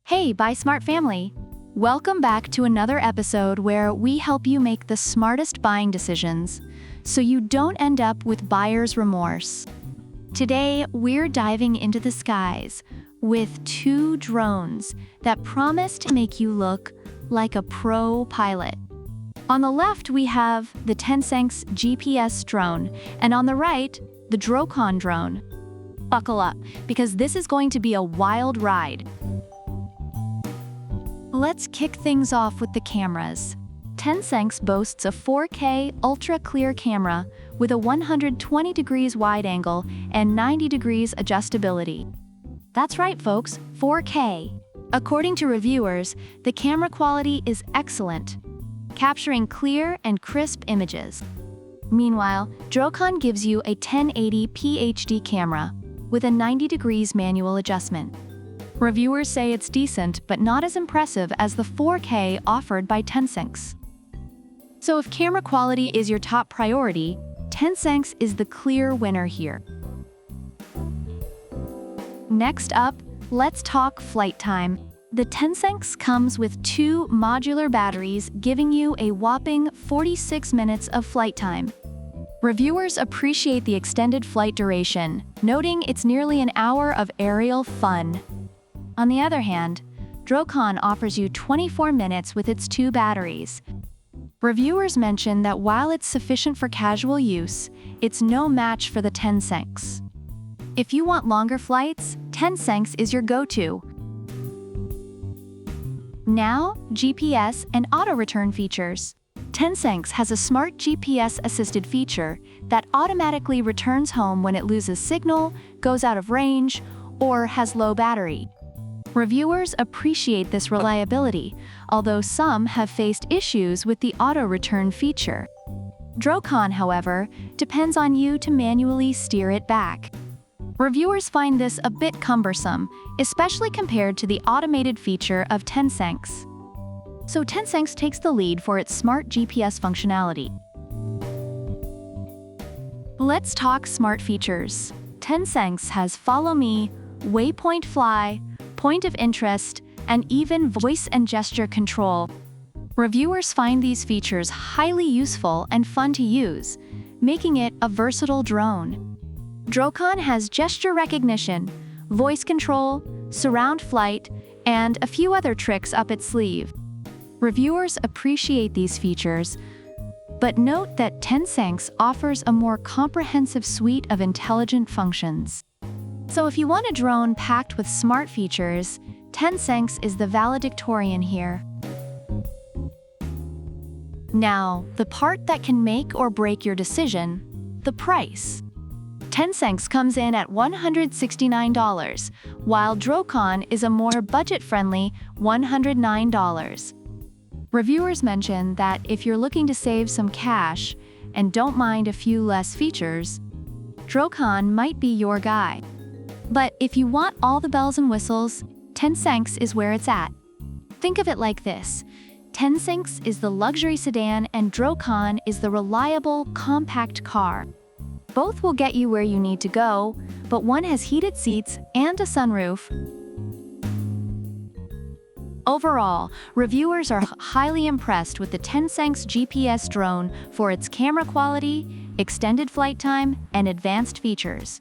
Hey, Buy Smart family! Welcome back to another episode where we help you make the smartest buying decisions so you don't end up with buyer's remorse. Today, we're diving into the skies with two drones that promise to make you look like a pro pilot. On the left, we have the TENSSENX GPS Drone, and on the right, the DROCON Drone. Buckle up, because this is going to be a wild ride. Let's kick things off with the cameras. TENSSENX boasts a 4K ultra-clear camera with a 120 degrees wide angle and 90 degrees adjustability. That's right, folks, 4K. According to reviewers, the camera quality is excellent, capturing clear and crisp images. Meanwhile, DROCON gives you a 1080p HD camera with a 90 degrees manual adjustment. Reviewers say it's decent, but not as impressive as the 4K offered by TENSSENX. So if camera quality is your top priority, TENSSENX is the clear winner here. Next up, let's talk flight time. The TENSSENX comes with two modular batteries, giving you a whopping 46 minutes of flight time. Reviewers appreciate the extended flight duration, noting it's nearly an hour of aerial fun. On the other hand, DROCON offers you 24 minutes with its two batteries. Reviewers mention that while it's sufficient for casual use, it's no match for the TENSSENX. If you want longer flights, TENSSENX is your go-to. Now, GPS and auto-return features. TENSSENX has a smart GPS-assisted feature that automatically returns home when it loses signal, goes out of range, or has low battery. Reviewers appreciate this reliability, although some have faced issues with the auto-return feature. DROCON, however, depends on you to manually steer it back. Reviewers find this a bit cumbersome, especially compared to the automated feature of TENSSENX. So TENSSENX takes the lead for its smart GPS functionality. Let's talk smart features. TENSSENX has Follow Me, Waypoint Fly, Point of Interest, and even voice and gesture control. Reviewers find these features highly useful and fun to use, making it a versatile drone. DROCON has gesture recognition, voice control, surround flight, and a few other tricks up its sleeve. Reviewers appreciate these features, but note that TENSSENX offers a more comprehensive suite of intelligent functions. So if you want a drone packed with smart features, TENSSENX is the valedictorian here. Now, the part that can make or break your decision, the price. TENSSENX comes in at $169, while DROCON is a more budget-friendly $109. Reviewers mention that if you're looking to save some cash and don't mind a few less features, DROCON might be your guy. But if you want all the bells and whistles, TENSSENX is where it's at. Think of it like this. TENSSENX is the luxury sedan and DROCON is the reliable, compact car. Both will get you where you need to go, but one has heated seats and a sunroof. Overall, reviewers are highly impressed with the TENSSENX GPS drone for its camera quality, extended flight time, and advanced features.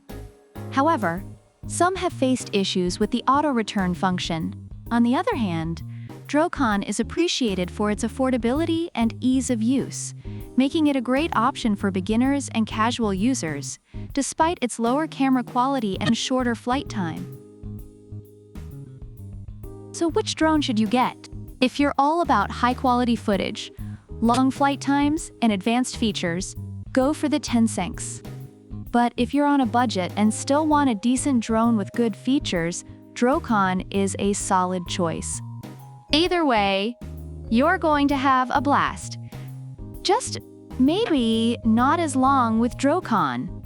However, some have faced issues with the auto-return function. On the other hand, DROCON is appreciated for its affordability and ease of use, making it a great option for beginners and casual users, despite its lower camera quality and shorter flight time. So which drone should you get? If you're all about high-quality footage, long flight times, and advanced features, go for the TENSSENX. But if you're on a budget and still want a decent drone with good features, DROCON is a solid choice. Either way, you're going to have a blast. Just maybe not as long with DROCON.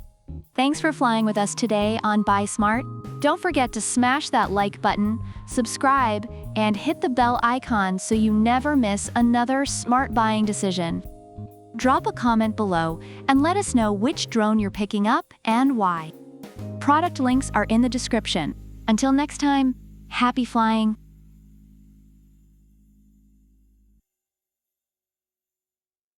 Thanks for flying with us today on Buy Smart. Don't forget to smash that like button, subscribe, and hit the bell icon so you never miss another smart buying decision. Drop a comment below and let us know which drone you're picking up and why. Product links are in the description. Until next time, happy flying!